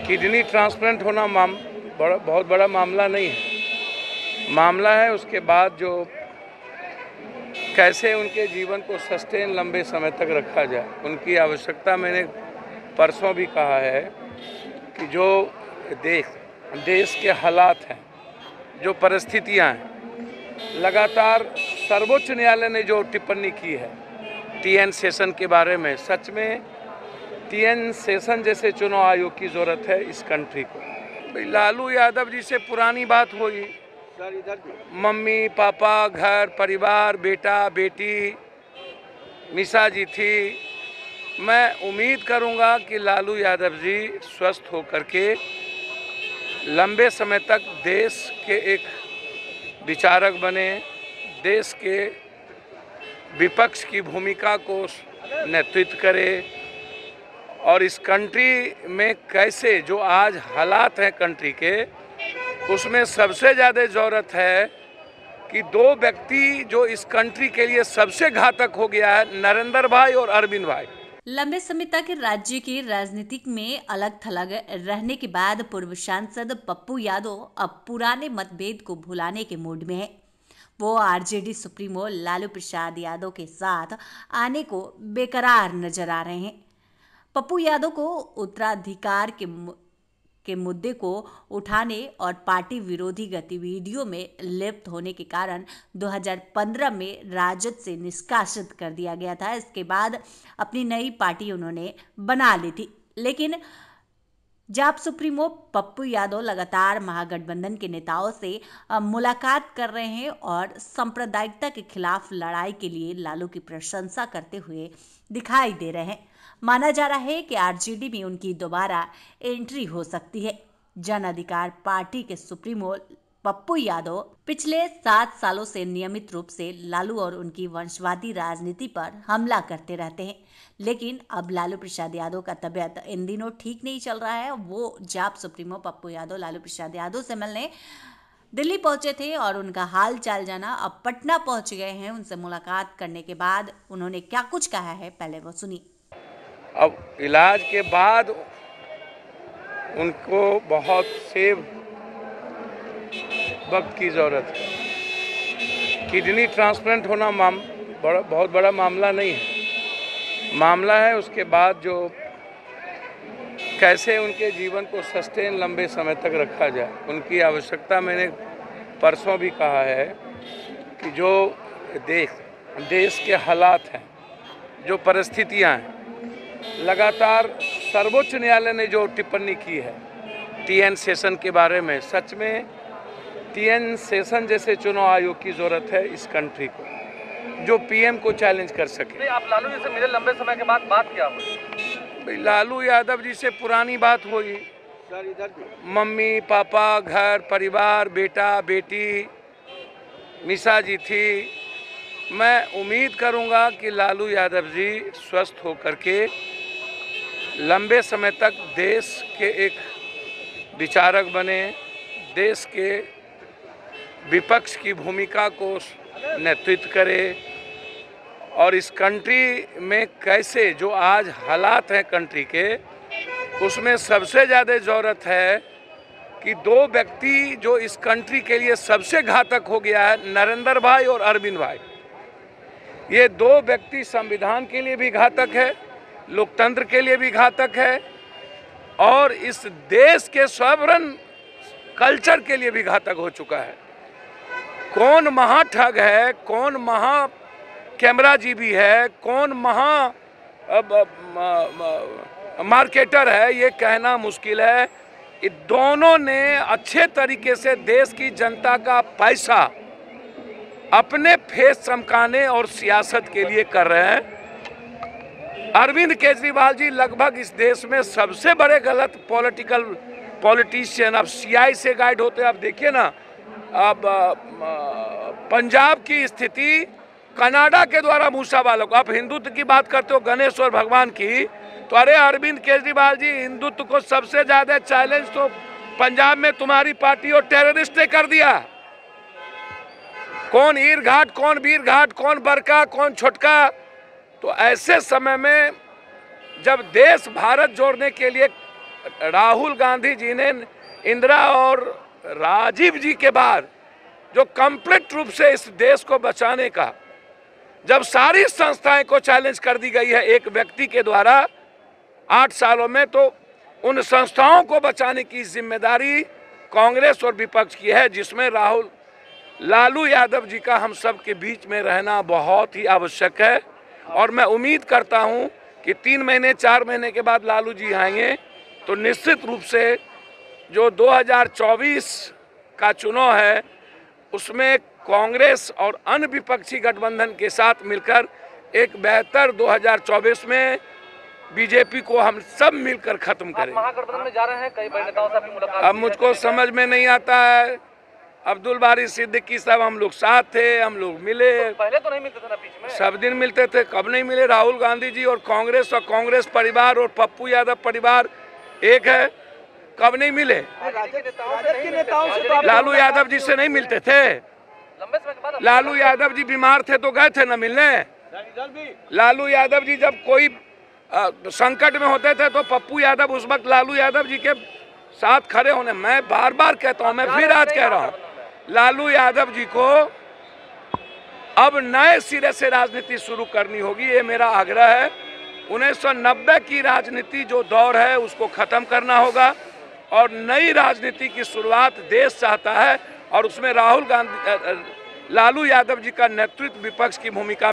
Kidney transplant होना बहुत बड़ा मामला नहीं है। मामला है उसके बाद जो कैसे उनके जीवन को सस्टेन लंबे समय तक रखा जाए, उनकी आवश्यकता। मैंने परसों भी कहा है कि जो देश के हालात हैं, जो परिस्थितियां हैं, लगातार सर्वोच्च न्यायालय ने जो टिप्पणी की है TN सेशन के बारे में, सच में TN सेशन जैसे चुनाव आयोग की ज़रूरत है इस कंट्री को। लालू यादव जी से पुरानी बात हुई, मम्मी पापा, घर परिवार, बेटा बेटी, मिसा जी थी। मैं उम्मीद करूंगा कि लालू यादव जी स्वस्थ होकर के लंबे समय तक देश के एक विचारक बने, देश के विपक्ष की भूमिका को नेतृत्व करे और इस कंट्री में कैसे जो आज हालात हैं कंट्री के, उसमें सबसे ज़्यादा ज़रूरत है कि दो व्यक्ति जो इस कंट्री के लिए सबसे घातक हो गया है, नरेंद्र भाई और अरविंद भाई। लंबे समय तक राज्य की राजनीति में अलग थलग रहने के बाद पूर्व सांसद पप्पू यादव अब पुराने मतभेद को भुलाने के मूड में है। वो RJD सुप्रीमो लालू प्रसाद यादव के साथ आने को बेकरार नजर आ रहे हैं। पप्पू यादव को उत्तराधिकार के मुद्दे को उठाने और पार्टी विरोधी गतिविधियों में लिप्त होने के कारण 2015 में राजद से निष्कासित कर दिया गया था। इसके बाद अपनी नई पार्टी उन्होंने बना ली थी, लेकिन जाप सुप्रीमो पप्पू यादव लगातार महागठबंधन के नेताओं से मुलाकात कर रहे हैं और सांप्रदायिकता के खिलाफ लड़ाई के लिए लालू की प्रशंसा करते हुए दिखाई दे रहे हैं। माना जा रहा है कि RJD में उनकी दोबारा एंट्री हो सकती है। जन अधिकार पार्टी के सुप्रीमो पप्पू यादव पिछले 7 सालों से नियमित रूप से लालू और उनकी वंशवादी राजनीति पर हमला करते रहते हैं, लेकिन अब लालू प्रसाद यादव का तबीयत इन दिनों ठीक नहीं चल रहा है। वो जाप सुप्रीमो पप्पू यादव लालू प्रसाद यादव से मिलने दिल्ली पहुंचे थे और उनका हाल चाल जाना अब पटना पहुंच गए हैं। उनसे मुलाकात करने के बाद उन्होंने क्या कुछ कहा है, पहले वो सुनिए। अब इलाज के बाद उनको बहुत से वक्त की ज़रूरत है। किडनी ट्रांसप्लांट होना बहुत बड़ा मामला नहीं है। मामला है उसके बाद जो कैसे उनके जीवन को सस्टेन लंबे समय तक रखा जाए, उनकी आवश्यकता। मैंने परसों भी कहा है कि जो देश के हालात हैं, जो परिस्थितियां हैं, लगातार सर्वोच्च न्यायालय ने जो टिप्पणी की है TN सेशन के बारे में, सच में TN सेशन जैसे चुनाव आयोग की ज़रूरत है इस कंट्री को, जो PM को चैलेंज कर सके। आप लालू जी से मिले लंबे समय के बाद, बात क्या हुई? लालू यादव जी से पुरानी बात हुई, मम्मी पापा, घर परिवार, बेटा बेटी, मिसा जी थी। मैं उम्मीद करूंगा कि लालू यादव जी स्वस्थ होकर के लंबे समय तक देश के एक विचारक बने, देश के विपक्ष की भूमिका को नेतृत्व करे और इस कंट्री में कैसे जो आज हालात हैं कंट्री के, उसमें सबसे ज़्यादा ज़रूरत है कि दो व्यक्ति जो इस कंट्री के लिए सबसे घातक हो गया है, नरेंद्र भाई और अरविंद भाई। ये दो व्यक्ति संविधान के लिए भी घातक है, लोकतंत्र के लिए भी घातक है और इस देश के सॉवरन कल्चर के लिए भी घातक हो चुका है। कौन महा ठग है, कौन महा कैमराजीबी है, कौन महा मार्केटर है, ये कहना मुश्किल है। ये दोनों ने अच्छे तरीके से देश की जनता का पैसा अपने फेस चमकाने और सियासत के लिए कर रहे हैं। अरविंद केजरीवाल जी लगभग इस देश में सबसे बड़े गलत पॉलिटिशियन, अब CI से गाइड होते हैं। अब देखिए ना, अब पंजाब की स्थिति कनाडा के द्वारा मूसावालों को, आप हिंदुत्व की बात करते हो, गणेश और भगवान की, तो अरे अरविंद केजरीवाल जी, हिंदुत्व को सबसे ज्यादा चैलेंज तो पंजाब में तुम्हारी पार्टी और टेररिस्ट ने कर दिया। कौन ईर घाट, कौन वीर घाट, कौन बड़का, कौन छोटका। तो ऐसे समय में जब देश भारत जोड़ने के लिए राहुल गांधी जी ने इंदिरा और राजीव जी के बाद जो कंप्लीट रूप से इस देश को बचाने का, जब सारी संस्थाएं को चैलेंज कर दी गई है एक व्यक्ति के द्वारा 8 सालों में, तो उन संस्थाओं को बचाने की जिम्मेदारी कांग्रेस और विपक्ष की है, जिसमें लालू यादव जी का हम सब के बीच में रहना बहुत ही आवश्यक है। और मैं उम्मीद करता हूं कि 3 महीने 4 महीने के बाद लालू जी आएंगे तो निश्चित रूप से जो 2024 का चुनाव है उसमें कांग्रेस और अन्य विपक्षी गठबंधन के साथ मिलकर एक बेहतर 2024 में बीजेपी को हम सब मिलकर खत्म करेंगे। महागठबंधन में जा रहे हैं, कई बड़े नेताओं से आपकी मुलाकात अब मुझको समझ में नहीं आता है। अब्दुल बारी सिद्दीकी साहब, हम लोग साथ थे, हम लोग मिले, पहले तो नहीं मिलते थे ना बीच में, सब दिन मिलते थे, कब नहीं मिले। राहुल गांधी जी और कांग्रेस परिवार और पप्पू यादव परिवार एक है, कब नहीं मिले। लालू यादव जी से नहीं मिलते थे, लंबे समय के बाद लालू यादव जी बीमार थे तो गए थे ना मिलने। लालू यादव जी जब कोई संकट में होते थे तो पप्पू यादव उस वक्त लालू यादव जी के साथ खड़े होने। मैं बार बार कहता हूं, मैं फिर आज कह रहा हूं, लालू यादव जी को अब नए सिरे से राजनीति शुरू करनी होगी, ये मेरा आग्रह है। 1990 की राजनीति जो दौर है उसको खत्म करना होगा और नई राजनीति की शुरुआत देश चाहता है और उसमें लालू यादव जी का नेतृत्व विपक्ष की भूमिका